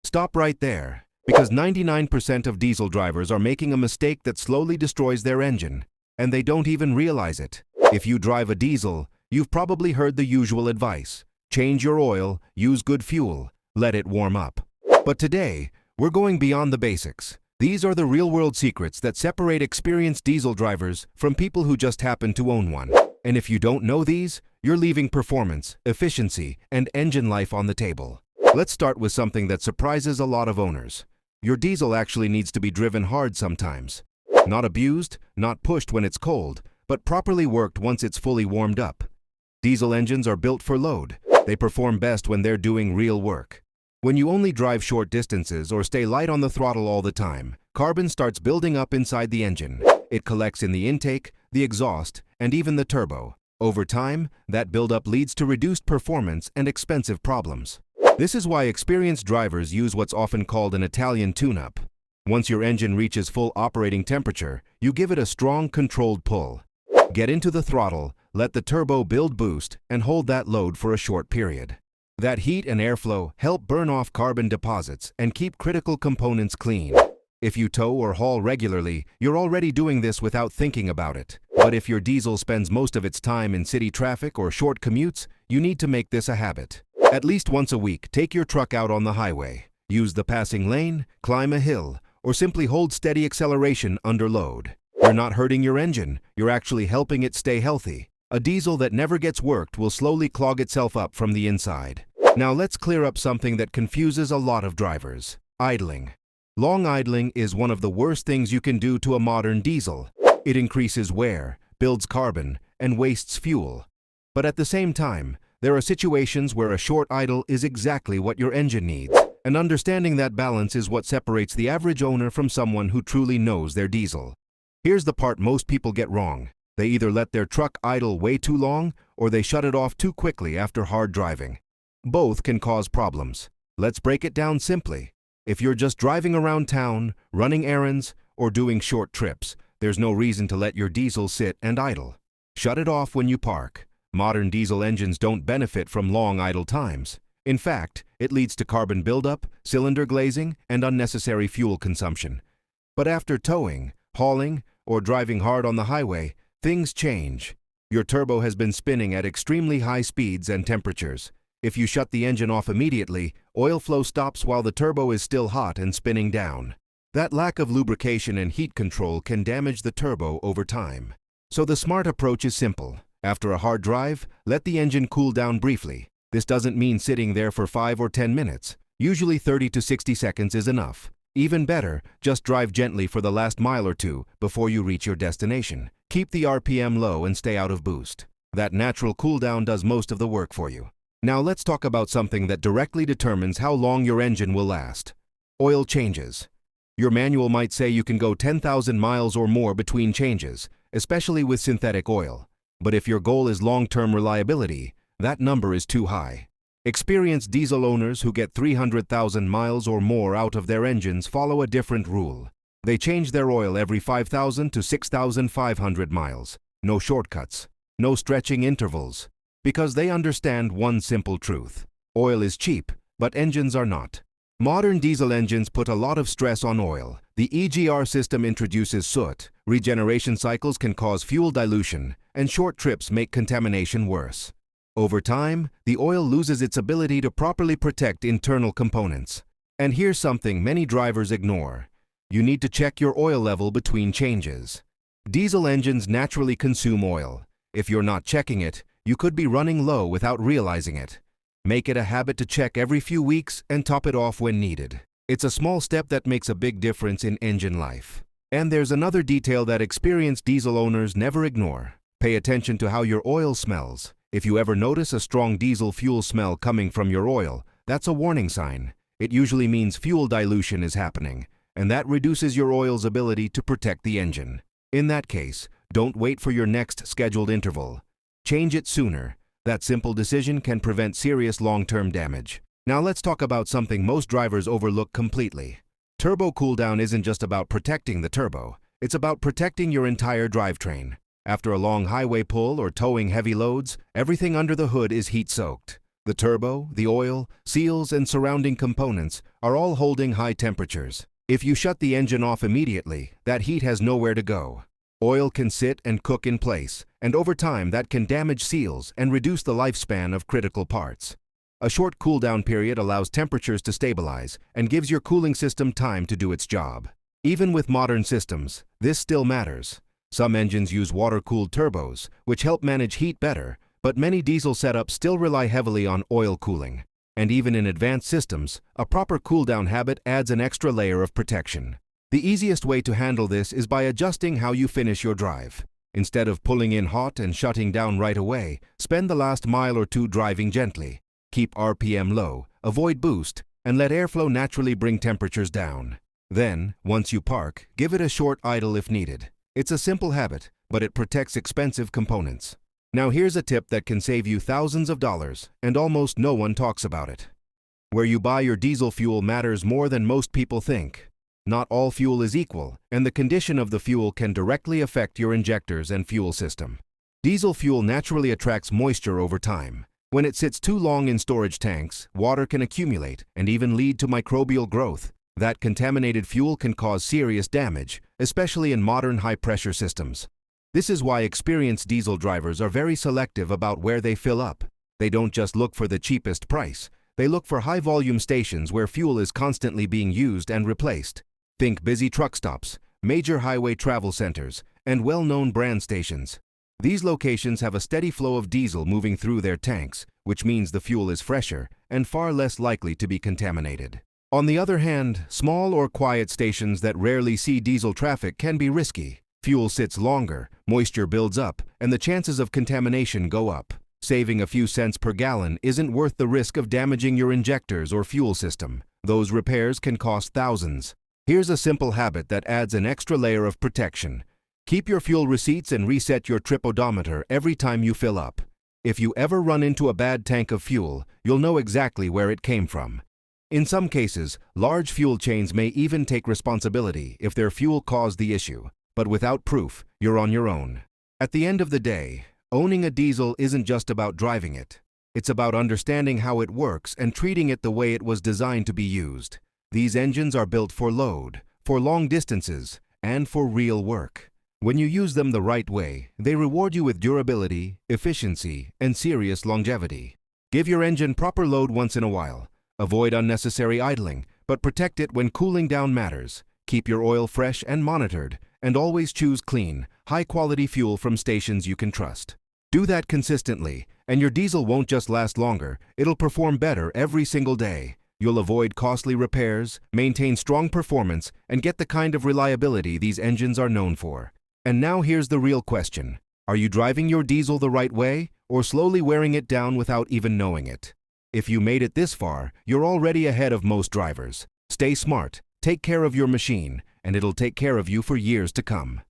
Stop right there, because 99% of diesel drivers are making a mistake that slowly destroys their engine, and they don't even realize it. If you drive a diesel, you've probably heard the usual advice. Change your oil, use good fuel, let it warm up. But today, we're going beyond the basics. These are the real-world secrets that separate experienced diesel drivers from people who just happen to own one. And if you don't know these, you're leaving performance, efficiency, and engine life on the table. Let's start with something that surprises a lot of owners. Your diesel actually needs to be driven hard sometimes. Not abused, not pushed when it's cold, but properly worked once it's fully warmed up. Diesel engines are built for load. They perform best when they're doing real work. When you only drive short distances or stay light on the throttle all the time, carbon starts building up inside the engine. It collects in the intake, the exhaust, and even the turbo. Over time, that buildup leads to reduced performance and expensive problems. This is why experienced drivers use what's often called an Italian tune-up. Once your engine reaches full operating temperature, you give it a strong, controlled pull. Get into the throttle, let the turbo build boost, and hold that load for a short period. That heat and airflow help burn off carbon deposits and keep critical components clean. If you tow or haul regularly, you're already doing this without thinking about it. But if your diesel spends most of its time in city traffic or short commutes, you need to make this a habit. At least once a week, take your truck out on the highway. Use the passing lane, climb a hill, or simply hold steady acceleration under load. You're not hurting your engine, you're actually helping it stay healthy. A diesel that never gets worked will slowly clog itself up from the inside. Now let's clear up something that confuses a lot of drivers. Idling. Long idling is one of the worst things you can do to a modern diesel. It increases wear, builds carbon, and wastes fuel. But at the same time, there are situations where a short idle is exactly what your engine needs. And understanding that balance is what separates the average owner from someone who truly knows their diesel. Here's the part most people get wrong. They either let their truck idle way too long, or they shut it off too quickly after hard driving. Both can cause problems. Let's break it down simply. If you're just driving around town, running errands, or doing short trips, there's no reason to let your diesel sit and idle. Shut it off when you park. Modern diesel engines don't benefit from long idle times. In fact, it leads to carbon buildup, cylinder glazing, and unnecessary fuel consumption. But after towing, hauling, or driving hard on the highway, things change. Your turbo has been spinning at extremely high speeds and temperatures. If you shut the engine off immediately, oil flow stops while the turbo is still hot and spinning down. That lack of lubrication and heat control can damage the turbo over time. So the smart approach is simple. After a hard drive, let the engine cool down briefly. This doesn't mean sitting there for 5 or 10 minutes. Usually 30 to 60 seconds is enough. Even better, just drive gently for the last mile or two before you reach your destination. Keep the RPM low and stay out of boost. That natural cool down does most of the work for you. Now let's talk about something that directly determines how long your engine will last. Oil changes. Your manual might say you can go 10,000 miles or more between changes, especially with synthetic oil. But if your goal is long-term reliability, that number is too high. Experienced diesel owners who get 300,000 miles or more out of their engines follow a different rule. They change their oil every 5,000 to 6,500 miles. No shortcuts, no stretching intervals. Because they understand one simple truth. Oil is cheap, but engines are not. Modern diesel engines put a lot of stress on oil. The EGR system introduces soot, regeneration cycles can cause fuel dilution, and short trips make contamination worse. Over time, the oil loses its ability to properly protect internal components. And here's something many drivers ignore. You need to check your oil level between changes. Diesel engines naturally consume oil. If you're not checking it, you could be running low without realizing it. Make it a habit to check every few weeks and top it off when needed. It's a small step that makes a big difference in engine life. And there's another detail that experienced diesel owners never ignore. Pay attention to how your oil smells. If you ever notice a strong diesel fuel smell coming from your oil, that's a warning sign. It usually means fuel dilution is happening, and that reduces your oil's ability to protect the engine. In that case, don't wait for your next scheduled interval. Change it sooner. That simple decision can prevent serious long-term damage. Now let's talk about something most drivers overlook completely. Turbo cooldown isn't just about protecting the turbo. It's about protecting your entire drivetrain. After a long highway pull or towing heavy loads, everything under the hood is heat-soaked. The turbo, the oil, seals, and surrounding components are all holding high temperatures. If you shut the engine off immediately, that heat has nowhere to go. Oil can sit and cook in place, and over time that can damage seals and reduce the lifespan of critical parts. A short cool-down period allows temperatures to stabilize and gives your cooling system time to do its job. Even with modern systems, this still matters. Some engines use water-cooled turbos, which help manage heat better, but many diesel setups still rely heavily on oil cooling. And even in advanced systems, a proper cool-down habit adds an extra layer of protection. The easiest way to handle this is by adjusting how you finish your drive. Instead of pulling in hot and shutting down right away, spend the last mile or two driving gently. Keep RPM low, avoid boost, and let airflow naturally bring temperatures down. Then, once you park, give it a short idle if needed. It's a simple habit, but it protects expensive components. Now here's a tip that can save you thousands of dollars, and almost no one talks about it. Where you buy your diesel fuel matters more than most people think. Not all fuel is equal, and the condition of the fuel can directly affect your injectors and fuel system. Diesel fuel naturally attracts moisture over time. When it sits too long in storage tanks, water can accumulate and even lead to microbial growth. That contaminated fuel can cause serious damage, especially in modern high-pressure systems. This is why experienced diesel drivers are very selective about where they fill up. They don't just look for the cheapest price. They look for high-volume stations where fuel is constantly being used and replaced. Think busy truck stops, major highway travel centers, and well-known brand stations. These locations have a steady flow of diesel moving through their tanks, which means the fuel is fresher and far less likely to be contaminated. On the other hand, small or quiet stations that rarely see diesel traffic can be risky. Fuel sits longer, moisture builds up, and the chances of contamination go up. Saving a few cents per gallon isn't worth the risk of damaging your injectors or fuel system. Those repairs can cost thousands. Here's a simple habit that adds an extra layer of protection. Keep your fuel receipts and reset your trip odometer every time you fill up. If you ever run into a bad tank of fuel, you'll know exactly where it came from. In some cases, large fuel chains may even take responsibility if their fuel caused the issue, but without proof, you're on your own. At the end of the day, owning a diesel isn't just about driving it. It's about understanding how it works and treating it the way it was designed to be used. These engines are built for load, for long distances, and for real work. When you use them the right way, they reward you with durability, efficiency, and serious longevity. Give your engine proper load once in a while. Avoid unnecessary idling, but protect it when cooling down matters. Keep your oil fresh and monitored, and always choose clean, high-quality fuel from stations you can trust. Do that consistently, and your diesel won't just last longer, it'll perform better every single day. You'll avoid costly repairs, maintain strong performance, and get the kind of reliability these engines are known for. And now here's the real question. Are you driving your diesel the right way, or slowly wearing it down without even knowing it? If you made it this far, you're already ahead of most drivers. Stay smart, take care of your machine, and it'll take care of you for years to come.